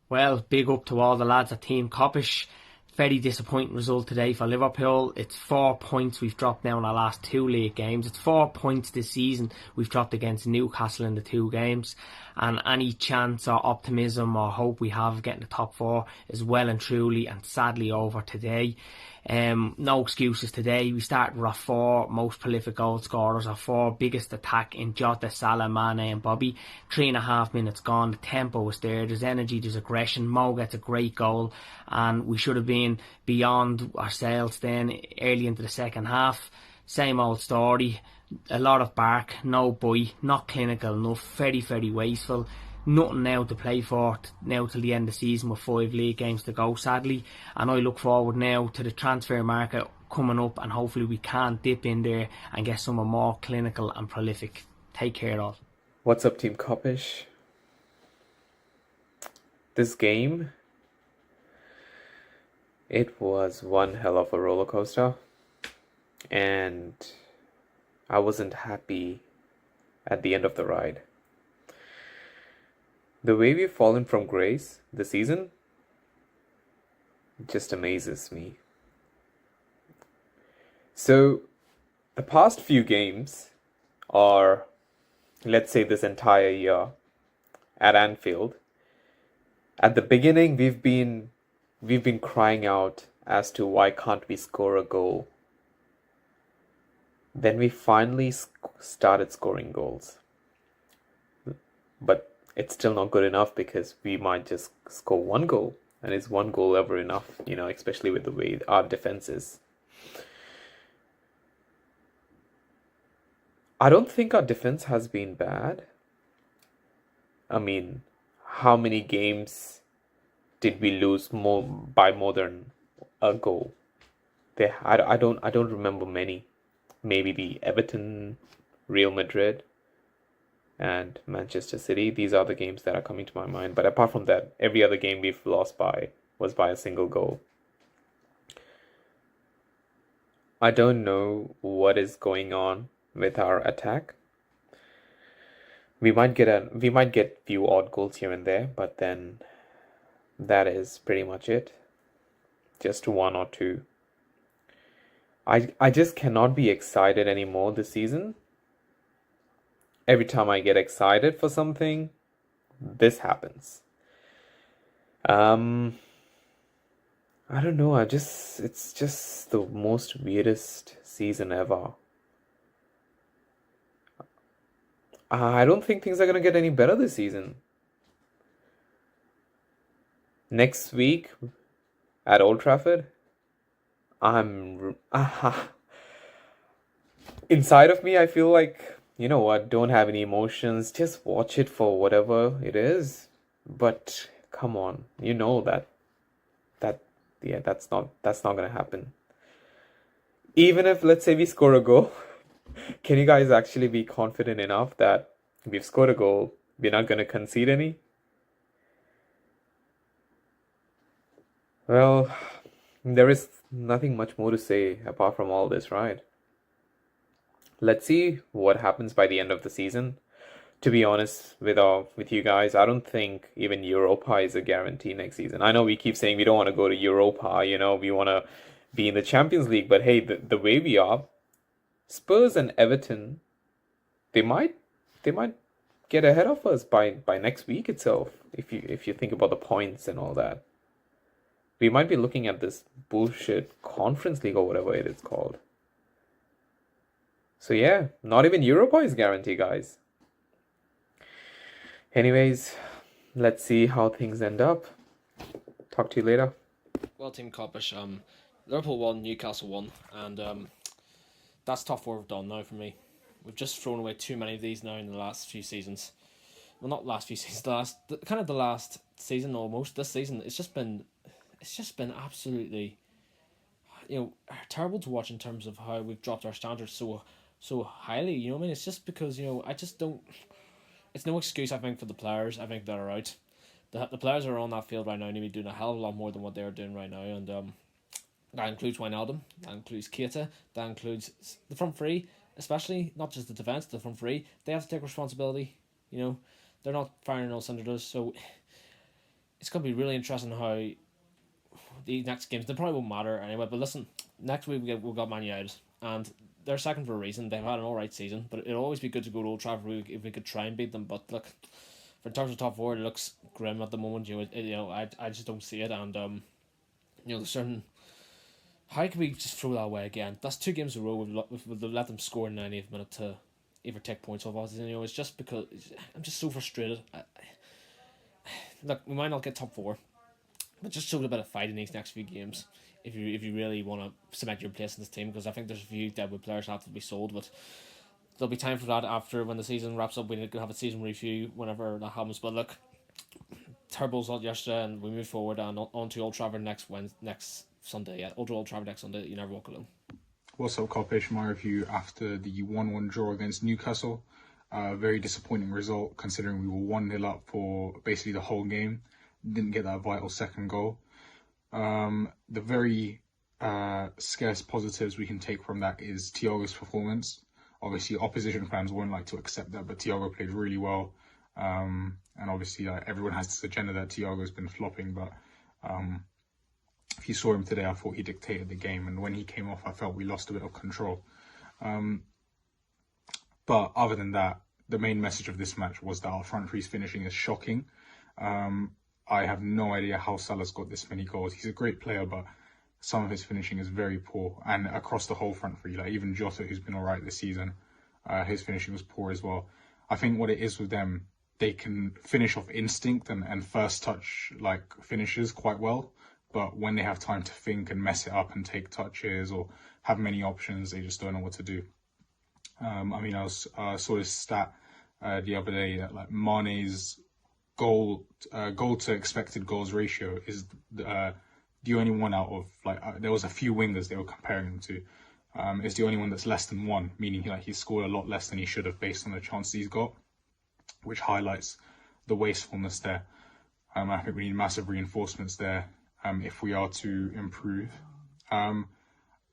Well, big up to all the lads at Team Kopish. Very disappointing result today for Liverpool. It's 4 points we've dropped now in our last 2 league games. It's 4 points this season we've dropped against Newcastle in the 2 games. And any chance or optimism or hope we have of getting the top 4 is well and truly and sadly over today. No excuses today. We started with our 4 most prolific goal scorers, our 4 biggest attack in Jota, Salah, Mane and Bobby. 3.5 minutes gone, the tempo was there, there's energy, there's aggression. Mo gets a great goal and we should have been beyond ourselves then early into the second half. Same old story, a lot of bark, no bite, not clinical enough, very, very wasteful. Nothing now to play for now till the end of the season with 5 league games to go, sadly. And I look forward now to the transfer market coming up and hopefully we can dip in there and get someone more clinical and prolific. Take care all. What's up, Team Kopish? This game, it was one hell of a roller coaster. And I wasn't happy at the end of the ride. The way we've fallen from grace this season just amazes me. So, the past few games, or let's say this entire year at Anfield, at the beginning we've been crying out as to why can't we score a goal. Then we finally started scoring goals. But it's still not good enough because we might just score 1 goal. And is 1 goal ever enough, especially with the way our defense is. I don't think our defense has been bad. I mean, how many games did we lose by more than a goal? I don't remember many. Maybe the Everton, Real Madrid, and Manchester City. These are the games that are coming to my mind. But apart from that, every other game we've lost was by a single goal. I don't know what is going on with our attack. We might get few odd goals here and there, but then that is pretty much it. Just 1 or 2. I just cannot be excited anymore this season. Every time I get excited for something, this happens. I don't know, it's just the most weirdest season ever. I don't think things are going to get any better this season. Next week at Old Trafford, inside of me, I feel like, you know what, don't have any emotions, just watch it for whatever it is. But come on, you know that's not gonna happen. Even if, let's say, we score a goal, can you guys actually be confident enough that we've scored a goal, we're not gonna concede any? Well, there is nothing much more to say apart from all this, right? Let's see what happens by the end of the season. To be honest with you guys, I don't think even Europa is a guarantee next season. I know we keep saying we don't want to go to Europa, we want to be in the Champions League, but hey, the way we are, Spurs and Everton, they might get ahead of us by next week itself, if you think about the points and all that. We might be looking at this bullshit Conference League or whatever it is called. So yeah, not even Europa is guaranteed, guys. Anyways, let's see how things end up. Talk to you later. Well, Team Kopish, Liverpool won, Newcastle won, and that's top 4 done now for me. We've just thrown away too many of these now in the last few seasons. Well, not last few seasons, the last season almost. This season, it's just been absolutely, terrible to watch in terms of how we've dropped our standards so highly. You know what I mean? It's just because I just don't. It's no excuse, I think, for the players. I think that are out. The players who are on that field right now need to be doing a hell of a lot more than what they're doing right now, and that includes Wijnaldum, that includes Keita, that includes the front three. especially not just the defence, the front three. They have to take responsibility. You know, they're not firing all cylinders, so it's going to be really interesting how the next games. They probably won't matter anyway. But listen, next week we've got Man United, and they're second for a reason. They've had an all right season, but it'll always be good to go to Old Trafford if we could try and beat them. But look, for in terms of top four, it looks grim at the moment. I just don't see it, and there's certain. How can we just throw that away again? That's 2 games in a row we've let them score in the 90th minute to either take points off us. It's just because I'm just so frustrated. Look, we might not get top 4, but just show a bit of fight in these next few games if you really want to cement your place in this team, because I think there's a few deadwood players that have to be sold, but there'll be time for that after when the season wraps up. We need to have a season review whenever that happens. But look, Turbo's out yesterday, and we move forward and on to Old Trafford next Sunday. Yeah, Old Trafford next Sunday. You never walk alone. What's up, Kopish? My review after the 1-1 draw against Newcastle. Very disappointing result considering we were 1-0 up for basically the whole game. Didn't get that vital second goal. The very scarce positives we can take from that is Thiago's performance. Obviously, opposition fans won't like to accept that, but Thiago played really well. And obviously, everyone has this agenda that Thiago's been flopping, but if you saw him today, I thought he dictated the game, and when he came off, I felt we lost a bit of control. But other than that, the main message of this match was that our front three's finishing is shocking. I have no idea how Salah's got this many goals. He's a great player, but some of his finishing is very poor, and across the whole front three. Like even Jota, who's been alright this season, his finishing was poor as well. I think what it is with them, they can finish off instinct and first touch finishes quite well, but when they have time to think and mess it up and take touches or have many options, they just don't know what to do. I saw this stat the other day that Mane's goal to expected goals ratio is the only one out of there was a few wingers they were comparing him to. Is the only one that's less than 1, meaning he scored a lot less than he should have based on the chances he's got, which highlights the wastefulness there. I think we need massive reinforcements there if we are to improve. And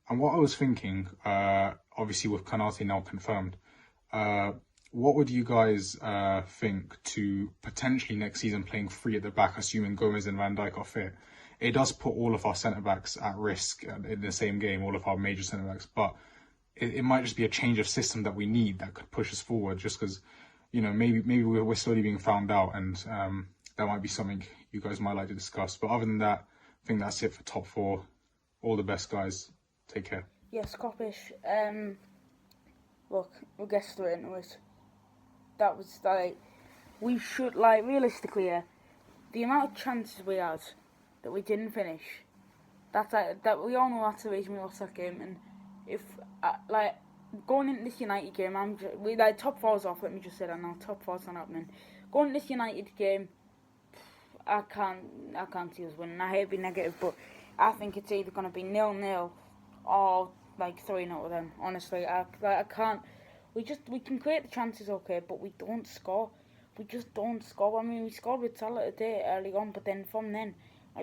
what I was thinking, obviously with Kanate now confirmed, what would you guys think to potentially next season playing 3 at the back, assuming Gomez and Van Dijk are fit? It does put all of our centre-backs at risk in the same game, all of our major centre-backs, but it might just be a change of system that we need that could push us forward, just because, maybe we're slowly being found out, and that might be something you guys might like to discuss. But other than that, I think that's it for top 4. All the best, guys. Take care. Yes, Kopish. Look, we'll get straight into it. That was we should realistically, the amount of chances we had that we didn't finish. That we all know that's the reason we lost that game. And if going into this United game, top 4's off. Let me just say that now. Top 4's not happening. Going into this United game, I can't see us winning. I hate being negative, but I think it's either going to be 0-0 or 3-0 to them. Honestly, I can't. We can create the chances, okay, but we don't score. We just don't score. I mean, we scored with Salah today early on, but then from then,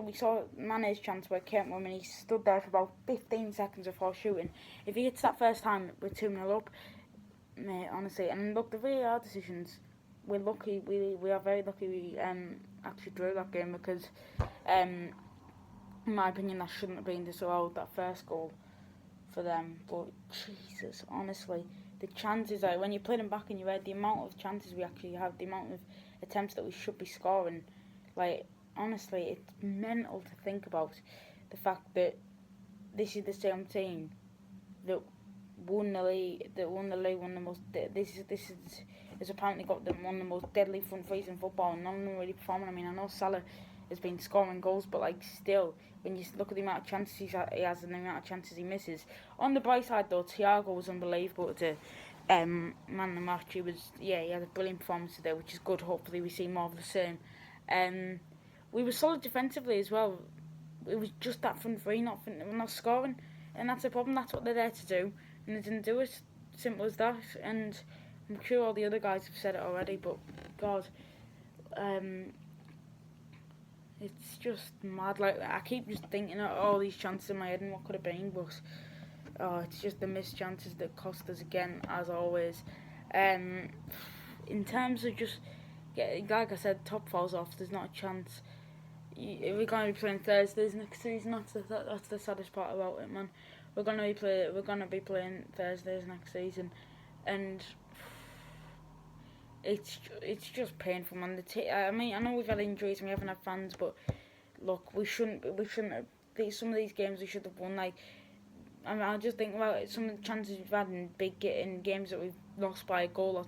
we saw Mane's chance where Kent Woman, he stood there for about 15 seconds before shooting. If he hits that first time, we're 2-0 up, mate, honestly. And look, the VAR decisions, we're lucky. We are very lucky we actually drew that game, because in my opinion that shouldn't have been disallowed, that first goal for them. But Jesus, honestly, the chances when you play them back in your head, the amount of chances we actually have, the amount of attempts that we should be scoring, honestly, it's mental to think about the fact that this is the same team that won the league, won the most. This has apparently got one of the most deadly front threes in football, and none of them really performing. I mean, I know Salah has been scoring goals, but still, when you look at the amount of chances he has and the amount of chances he misses. On the bright side though, Thiago was unbelievable today. Man of the match, he had a brilliant performance today, which is good. Hopefully we see more of the same. We were solid defensively as well. It was just that front three not scoring, and that's the problem. That's what they're there to do, and they didn't do it. Simple as that. And I'm sure all the other guys have said it already, but God, it's just mad. I keep just thinking of all these chances in my head and what could have been, but it's just the missed chances that cost us again, as always. In terms of just, like I said, top four's off. There's not a chance. We're going to be playing Thursdays next season. That's the saddest part about it, man. We're gonna be playing Thursdays next season, and it's just painful, man. I mean, I know we've had injuries and we haven't had fans, but look, we shouldn't have. Some of these games we should have won. Like, I just think about some of the chances we've had in games that we've lost by a goal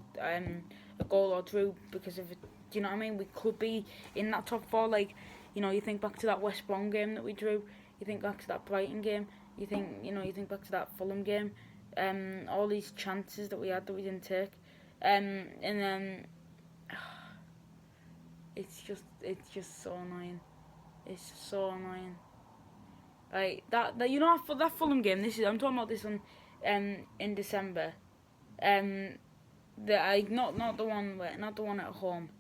or two because of it. Do you know what I mean? We could be in that top four. Like, you think back to that West Brom game that we drew. You think back to that Brighton game. You think back to that Fulham game. All these chances that we had that we didn't take. And then it's just so annoying. It's so annoying. Like that Fulham game. I'm talking about this one in December. Not the one at home.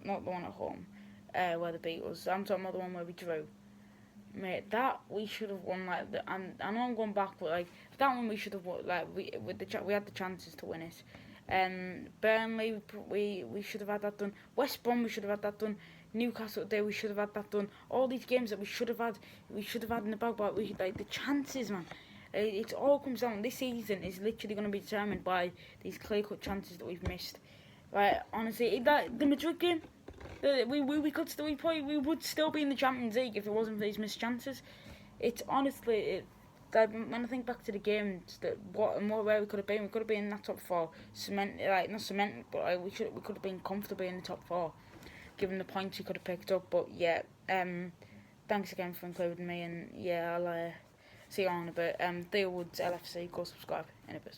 Not the one at home where the beat was. I'm talking about the one where we drew. Mate, that we should have won. Like, I know I'm going back, but like that one we should have won. Like we had the chances to win it. Burnley, we should have had that done. West Brom, we should have had that done. Newcastle today, we should have had that done. All these games that we should have had in the bag. But the chances, man. It all comes down. This season is literally going to be determined by these clear-cut chances that we've missed. Like, honestly, the Madrid game, we would still be in the Champions League if it wasn't for these missed chances. It's honestly, when I think back to the games, where we could have been in that top four, not cemented, but we could have been comfortably in the top four, given the points we could have picked up. But yeah, thanks again for including me, and yeah, I'll see you on in a bit. Theo Woods, LFC, go subscribe in a bit.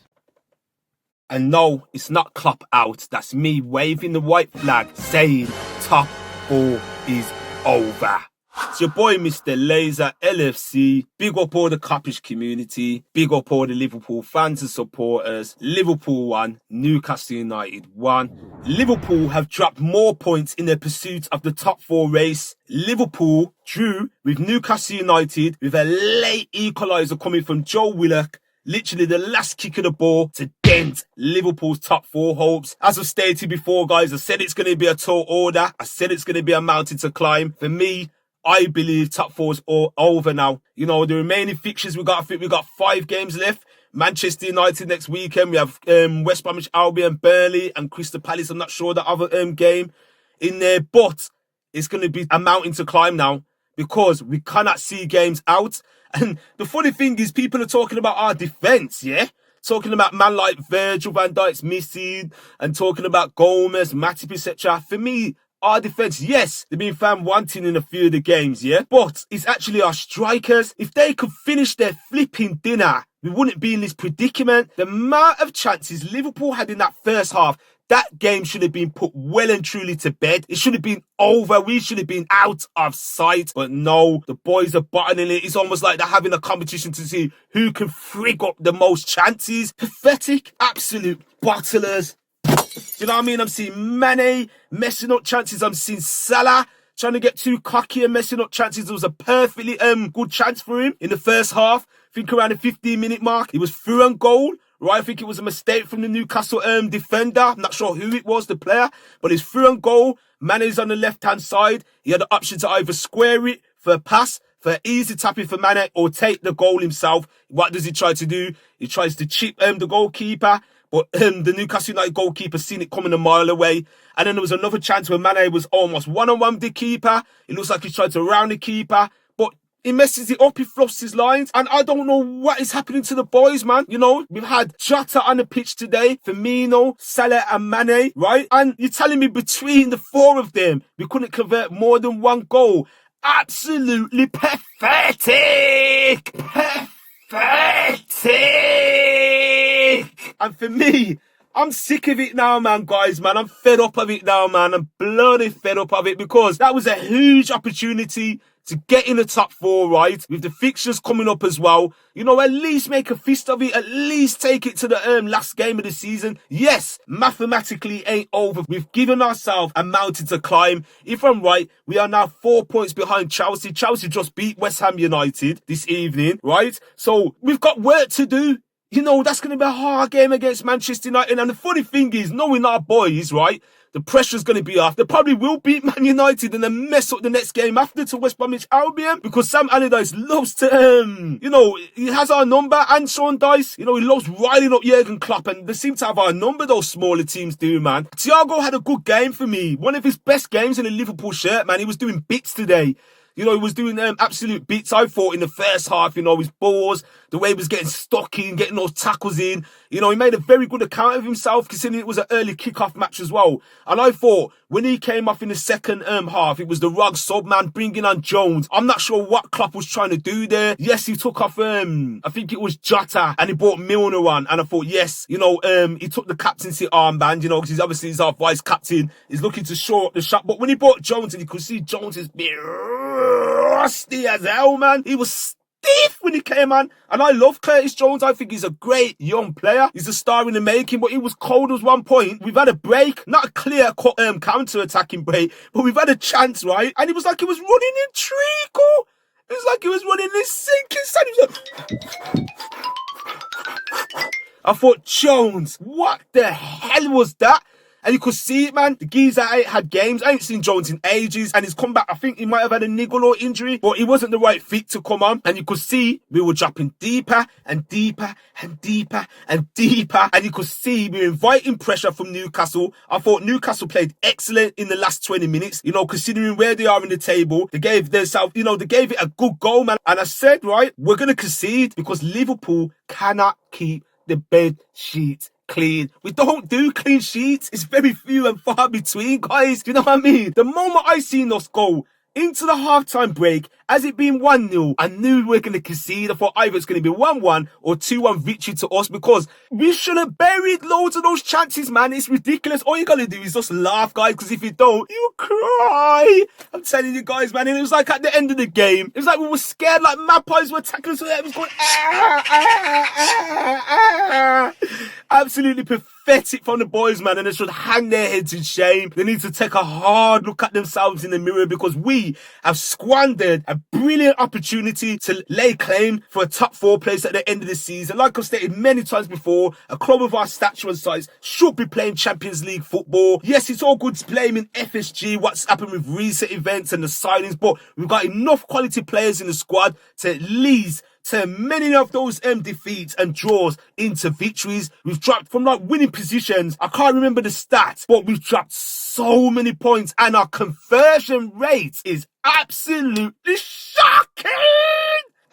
And no, it's not Klopp out. That's me waving the white flag saying top four is over. It's your boy Mr. Laser, LFC. Big up all the Kopish community. Big up all the Liverpool fans and supporters. Liverpool won, Newcastle United won. Liverpool have dropped more points in their pursuit of the top four race. Liverpool drew with Newcastle United with a late equaliser coming from Joe Willock. Literally the last kick of the ball to dent Liverpool's top four hopes. As I've stated before, guys, I said it's going to be a tall order. I said it's going to be a mountain to climb. For me, I believe top four's all over now. The remaining fixtures I think we got 5 games left. Manchester United next weekend. We have West Bromwich Albion, Burnley, and Crystal Palace. I'm not sure the other game in there, but it's going to be a mountain to climb now because we cannot see games out. And the funny thing is, people are talking about our defence, yeah? Talking about man like Virgil van Dijk's missing and talking about Gomez, Matip, etc. For me, our defence, yes, they've been found wanting in a few of the games, yeah? But it's actually our strikers. If they could finish their flipping dinner, we wouldn't be in this predicament. The amount of chances Liverpool had in that first half, that game should have been put well and truly to bed. It should have been over. We should have been out of sight. But no, the boys are buttoning it. It's almost like they're having a competition to see who can frig up the most chances. Pathetic, absolute bottlers. Do you know what I mean? I'm seeing Mane messing up chances. I'm seeing Salah trying to get too cocky and messing up chances. There was a perfectly good chance for him in the first half. I think around the 15-minute mark. He was through on goal. Right, I think it was a mistake from the Newcastle defender. I'm not sure who it was, the player, but he's through on goal. Mane's on the left-hand side. He had the option to either square it for a pass, for easy tapping for Mane, or take the goal himself. What does he try to do? He tries to chip the goalkeeper, but the Newcastle United goalkeeper seen it coming a mile away. And then there was another chance where Mane was almost one-on-one with the keeper. It looks like he tried to round the keeper, but he messes it up, he fluffs his lines, and I don't know what is happening to the boys, man. We've had Jota on the pitch today, Firmino, Salah and Mane, right? And you're telling me between the 4 of them, we couldn't convert more than 1 goal. Absolutely pathetic! Pathetic! And for me, I'm sick of it now, man, guys, man. I'm fed up of it now, man. I'm bloody fed up of it because that was a huge opportunity to get in the top 4, right? With the fixtures coming up as well. You know, at least make a fist of it. At least take it to the last game of the season. Yes, mathematically ain't over. We've given ourselves a mountain to climb. If I'm right, we are now 4 points behind Chelsea. Chelsea just beat West Ham United this evening, right? So we've got work to do. You know, that's going to be a hard game against Manchester United. And the funny thing is, knowing our boys, right, the pressure's going to be off. They probably will beat Man United and then mess up the next game after to West Bromwich Albion, because Sam Allardyce loves to, you know, he has our number, and Sean Dice, you know, he loves riling up Jurgen Klopp, and they seem to have our number, those smaller teams do, man. Thiago had a good game for me. One of his best games in a Liverpool shirt, man. He was doing bits today. You know, he was doing absolute beats, I thought, in the first half. You know, his balls, the way he was getting stuck in, getting those tackles in. You know, he made a very good account of himself, considering it was an early kick-off match as well. And I thought, when he came off in the second half, it was the rug sub, man, bringing on Jones. I'm not sure what Klopp was trying to do there. Yes, he took off, I think it was Jota, and he brought Milner on. And I thought, yes, you know, he took the captaincy armband, you know, because he's our vice captain. He's looking to shore up the shot. But when he brought Jones, and you could see Jones is being rusty as hell, man. He was stiff when he came on. And I love Curtis Jones. I think he's a great young player. He's a star in the making, but he was cold at one point. We've had a break, not a clear counter-attacking break, but we've had a chance, right? And it was like he was running in treacle. It was like he was running in sinking sand. He was like... I thought, Jones, what the hell was that? And you could see it, man. The geezer had games. I ain't seen Jones in ages. And he's come back. I think he might have had a niggle or injury, but he wasn't the right fit to come on. And you could see we were dropping deeper and deeper and deeper and deeper. And you could see we were inviting pressure from Newcastle. I thought Newcastle played excellent in the last 20 minutes. You know, considering where they are in the table, they gave themselves, you know, they gave it a good goal, man. And I said, right, we're going to concede because Liverpool cannot keep the bed sheets clean. We don't do clean sheets. It's very few and far between, guys. Do you know what I mean? The moment I seen us go into the halftime break, as it being 1-0, I knew we were going to concede. I thought either it's going to be 1-1 or 2-1 victory to us, because we should have buried loads of those chances, man. It's ridiculous. All you got to do is just laugh, guys, because if you don't, you cry. I'm telling you guys, man. And it was like at the end of the game, it was like we were scared, like magpies were tackling us. So it was going, Absolutely pathetic from the boys, man, and they should hang their heads in shame. They need to take a hard look at themselves in the mirror, because we have squandered a brilliant opportunity to lay claim for a top 4 place at the end of the season. Like I've stated many times before, a club of our stature and size should be playing Champions League football. Yes, it's all good to play in FSG, what's happened with recent events and the signings, but we've got enough quality players in the squad to at least turn many of those defeats and draws into victories. We've dropped from like winning positions. I can't remember the stats, but we've dropped so many points, and our conversion rate is absolutely shocking.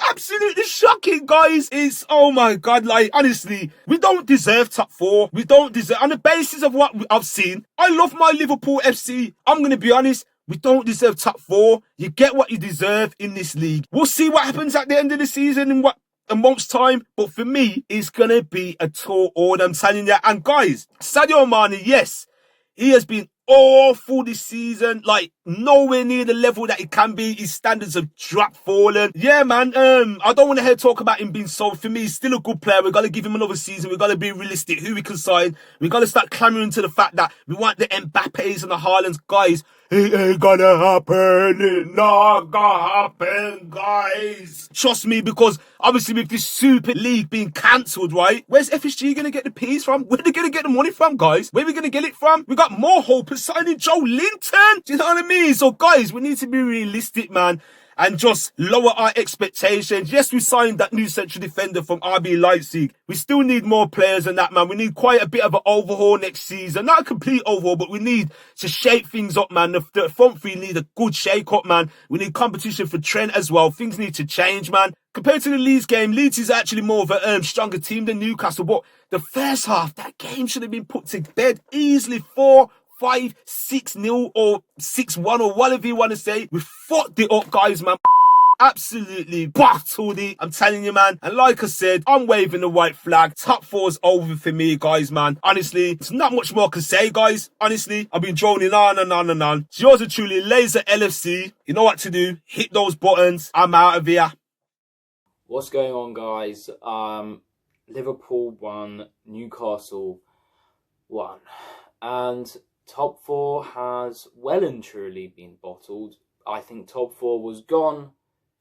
Absolutely shocking, guys. It's, oh my God, like, honestly, we don't deserve top 4. We don't deserve, on the basis of what I've seen. I love my Liverpool FC. I'm going to be honest. We don't deserve top 4. You get what you deserve in this league. We'll see what happens at the end of the season in a month's time. But for me, it's going to be a tall order, I'm telling you. And guys, Sadio Mane, yes, he has been awful this season, like nowhere near the level that he can be. His standards have fallen. Yeah, man, I don't want to hear talk about him being sold. For me, he's still a good player. We've got to give him another season. We've got to be realistic who we can sign. We've got to start clamoring to the fact that we want the Mbappes and the Haalands. Guys, it ain't gonna happen. It not gonna happen, guys. Trust me, because obviously with this Super League being cancelled, right? Where's FSG gonna get the P's from? Where are they gonna get the money from, guys? Where are we gonna get it from? We got more hope of signing Joe Linton. Do you know what I mean? So guys, we need to be realistic, man, and just lower our expectations. Yes, we signed that new central defender from RB Leipzig. We still need more players than that, man. We need quite a bit of an overhaul next season. Not a complete overhaul, but we need to shake things up, man. The front three need a good shake-up, man. We need competition for Trent as well. Things need to change, man. Compared to the Leeds game, Leeds is actually more of a stronger team than Newcastle. But the first half, that game should have been put to bed easily. 4-5, 6-0 or 6-1 or whatever you want to say. We fucked it up, guys, man. absolutely bottled it. I'm telling you, man. And like I said, I'm waving the white flag. Top four's over for me, guys, man. Honestly, there's not much more I can say, guys. Honestly, I've been droning on and on and on. It's yours are truly, Laser LFC. You know what to do. Hit those buttons. I'm out of here. What's going on, guys? Liverpool won, Newcastle won. And top four has well and truly been bottled. I think top four was gone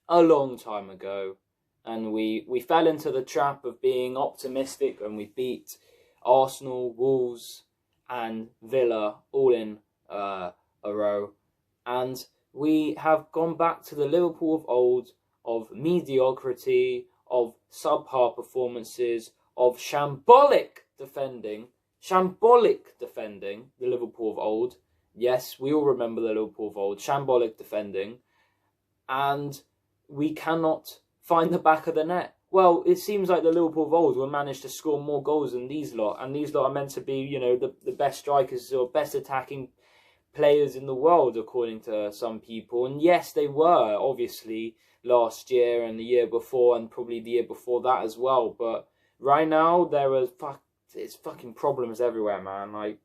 a long time ago, and we fell into the trap of being optimistic, and we beat Arsenal, Wolves and Villa all in a row, and we have gone back to the Liverpool of old, of mediocrity, of subpar performances, of shambolic defending, the Liverpool of old. Yes, we all remember the Liverpool of old, shambolic defending, and we cannot find the back of the net. Well, it seems like the Liverpool of old will manage to score more goals than these lot, and these lot are meant to be, you know, the best strikers or best attacking players in the world, according to some people. And yes, they were, obviously, last year and the year before, and probably the year before that as well. But right now, it's fucking problems everywhere, man. Like,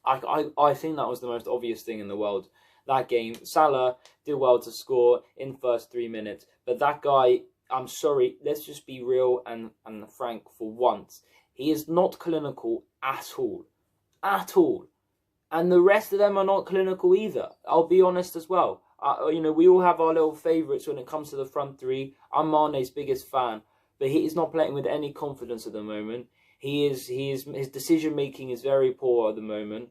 I think that was the most obvious thing in the world. That game, Salah did well to score in the first 3 minutes, but that guy, I'm sorry, let's just be real and frank for once. He is not clinical at all. At all. And the rest of them are not clinical either. I'll be honest as well. You know, we all have our little favourites when it comes to the front three. I'm Mane's biggest fan, but he is not playing with any confidence at the moment. His decision making is very poor at the moment.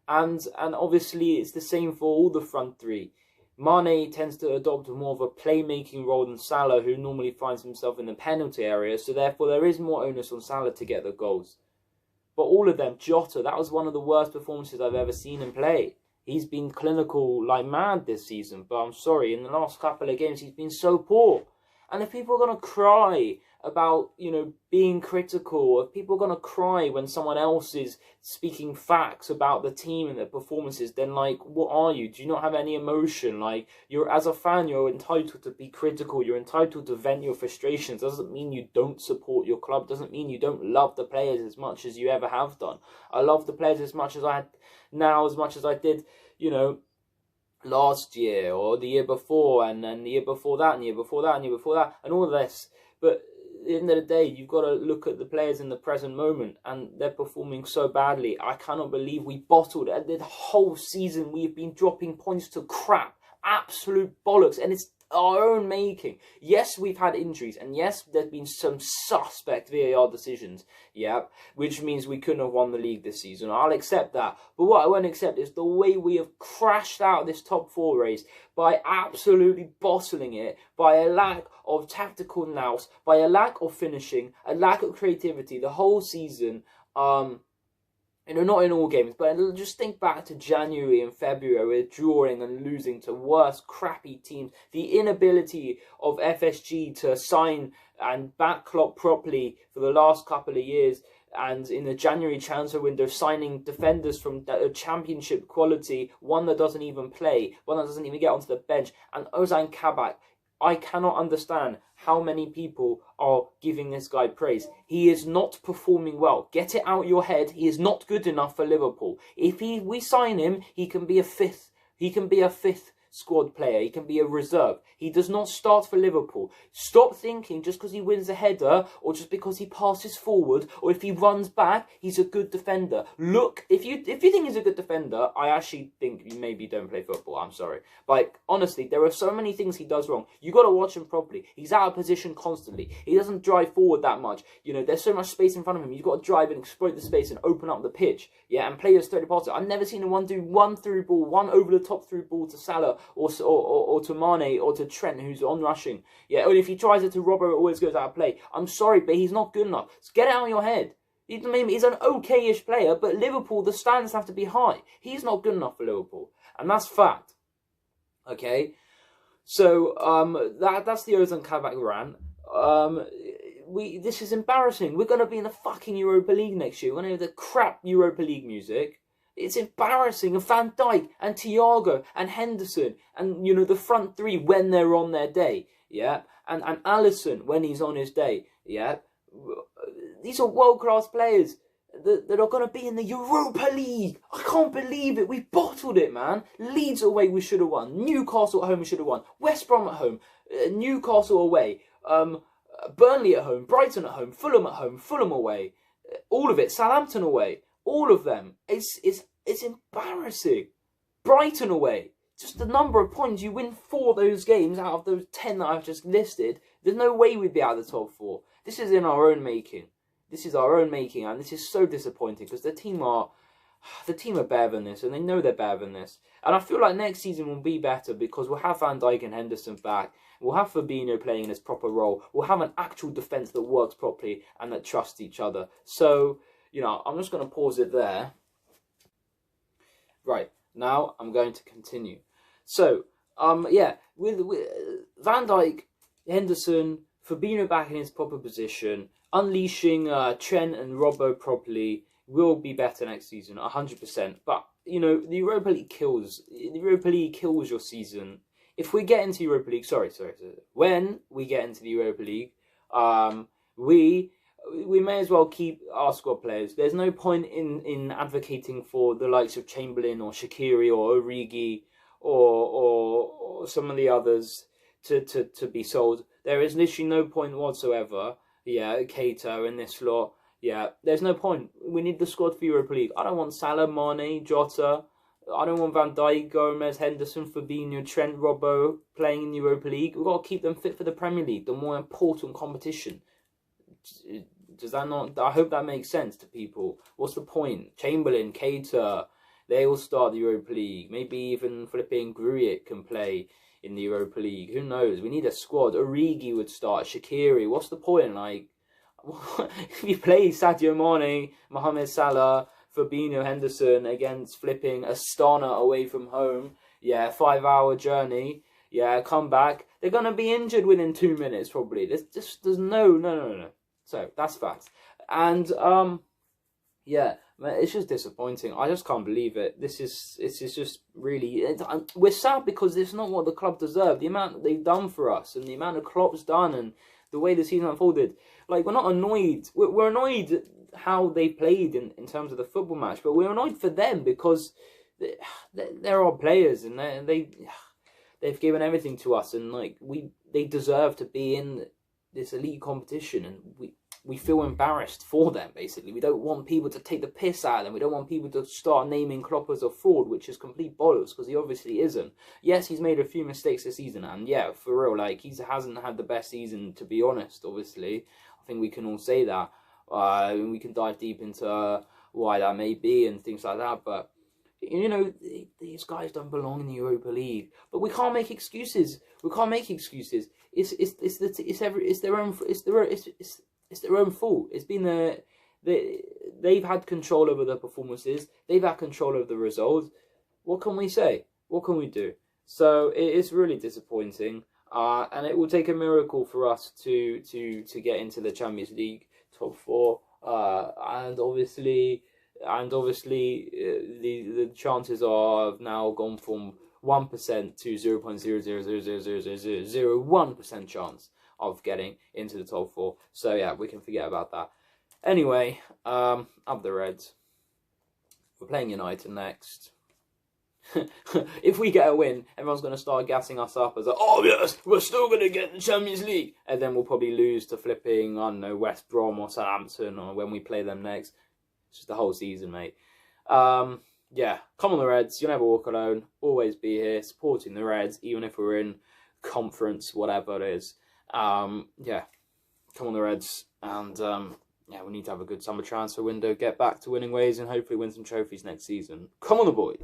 And obviously it's the same for all the front three. Mane tends to adopt more of a playmaking role than Salah, who normally finds himself in the penalty area. So therefore there is more onus on Salah to get the goals. But all of them, Jota, that was one of the worst performances I've ever seen him play. He's been clinical like mad this season, but I'm sorry, in the last couple of games he's been so poor. And if people are going to cry about, you know, being critical, if people are going to cry when someone else is speaking facts about the team and their performances, then, like, what are you? Do you not have any emotion? Like, you're, as a fan, you're entitled to be critical. You're entitled to vent your frustrations. Doesn't mean you don't support your club. Doesn't mean you don't love the players as much as you ever have done. I love the players as much as I did, you know, last year or the year before, and then the year before that, and the year before that, and the year before that, and all of this. But at the end of the day, you've got to look at the players in the present moment, and they're performing so badly. I cannot believe we bottled it. The whole season we've been dropping points to crap, absolute bollocks, and it's our own making. Yes, we've had injuries, and yes, there's been some suspect VAR decisions, yeah, which means we couldn't have won the league this season. I'll accept that. But what I won't accept is the way we have crashed out this top four race by absolutely bottling it, by a lack of tactical nous, by a lack of finishing, a lack of creativity the whole season. You know, not in all games, but just think back to January and February, we're drawing and losing to worse, crappy teams. The inability of FSG to sign and back Klopp properly for the last couple of years, and in the January transfer window, signing defenders from championship quality, one that doesn't even play, one that doesn't even get onto the bench, and Ozan Kabak. I cannot understand how many people are giving this guy praise. He is not performing well. Get it out your head. He is not good enough for Liverpool. If we sign him, he can be a fifth. He can be a fifth squad player. He can be a reserve. He does not start for Liverpool. Stop thinking just because he wins a header or just because he passes forward or if he runs back, he's a good defender. Look, if you think he's a good defender, I actually think you maybe don't play football. I'm sorry. Like, honestly, there are so many things he does wrong. You got to watch him properly. He's out of position constantly. He doesn't drive forward that much. You know, there's so much space in front of him. You've got to drive and exploit the space and open up the pitch. Yeah, and play your sturdy passes. I've never seen him do one through ball, one over the top through ball to Salah or to Mane or to Trent, who's on rushing. Yeah, or if he tries it to Robbo, it always goes out of play. I'm sorry, but he's not good enough. So get it out of your head. He's an okay-ish player, but Liverpool, the standards have to be high. He's not good enough for Liverpool, and that's fact. Okay, so that's the Ozan Kabak rant. This is embarrassing. We're going to be in the fucking Europa League next year. We're going to have the crap Europa League music. It's embarrassing. And Van Dijk and Thiago and Henderson and, the front three when they're on their day, yeah? And Alisson when he's on his day, yeah? These are world-class players that are going to be in the Europa League. I can't believe it. We bottled it, man. Leeds away, we should have won. Newcastle at home, we should have won. West Brom at home. Newcastle away. Burnley at home. Brighton at home. Fulham at home. Fulham away. All of it. Southampton away. All of them. It's embarrassing. Brighton away. Just the number of points. You win 4 of those games out of those 10 that I've just listed. There's no way we'd be out of the top 4. This is in our own making. This is our own making, and this is so disappointing because the team are better than this, and they know they're better than this. And I feel like next season will be better because we'll have Van Dijk and Henderson back. We'll have Fabinho playing in his proper role. We'll have an actual defence that works properly and that trusts each other. So, I'm just going to pause it there. Right, now I'm going to continue. So, with Van Dijk, Henderson, Fabinho back in his proper position, unleashing Trent and Robbo properly will be better next season, 100%. But the Europa League kills. The Europa League kills your season. If we get into Europa League, when we get into the Europa League, we may as well keep our squad players. There's no point in advocating for the likes of Chamberlain or Shaqiri or Origi or some of the others to be sold. There is literally no point whatsoever. Yeah, Keita in this lot. Yeah, there's no point. We need the squad for Europa League. I don't want Salah, Mane, Jota. I don't want Van Dijk, Gomez, Henderson, Fabinho, Trent, Robbo playing in Europa League. We've got to keep them fit for the Premier League, the more important competition. Does that not? I hope that makes sense to people. What's the point? Chamberlain, Keita, they will start the Europa League. Maybe even flipping Grujic can play in the Europa League. Who knows? We need a squad. Origi would start. Shaqiri. What's the point? Like, if you play Sadio Mane, Mohamed Salah, Fabinho, Henderson against flipping Astana away from home, 5-hour journey, come back, they're going to be injured within 2 minutes probably. There's no. So, that's fact. And, it's just disappointing. I just can't believe it. It's just really... we're sad because it's not what the club deserved. The amount that they've done for us and the amount of Klopp's done and the way the season unfolded. Like, we're not annoyed. We're annoyed how they played in terms of the football match, but we're annoyed for them because they're our players and they've given everything to us, and they deserve to be in this elite competition, and we feel embarrassed for them, basically. We don't want people to take the piss out of them. We don't want people to start naming Klopp as a fraud, which is complete bollocks, because he obviously isn't. Yes, he's made a few mistakes this season, and for real, he hasn't had the best season, to be honest, obviously. I think we can all say that. We can dive deep into why that may be and things like that, but these guys don't belong in the Europa League. But we can't make excuses. It's their own fault. It's been they've had control over the performances. They've had control over the results. What can we say? What can we do? So it is really disappointing. And it will take a miracle for us to get into the Champions League top 4. And obviously, the chances have now gone from 1% to 0.0000001% chance of getting into the top 4. So we can forget about that. Anyway, up the Reds. We're playing United next. If we get a win, everyone's going to start gassing us up as oh yes, we're still going to get the Champions League, and then we'll probably lose to flipping, I don't know, West Brom or Southampton, or when we play them next. It's just the whole season, mate. Come on the Reds, you'll never walk alone. Always be here supporting the Reds, even if we're in conference, whatever it is. Come on the Reds, and we need to have a good summer transfer window, get back to winning ways, and hopefully win some trophies next season. Come on the boys.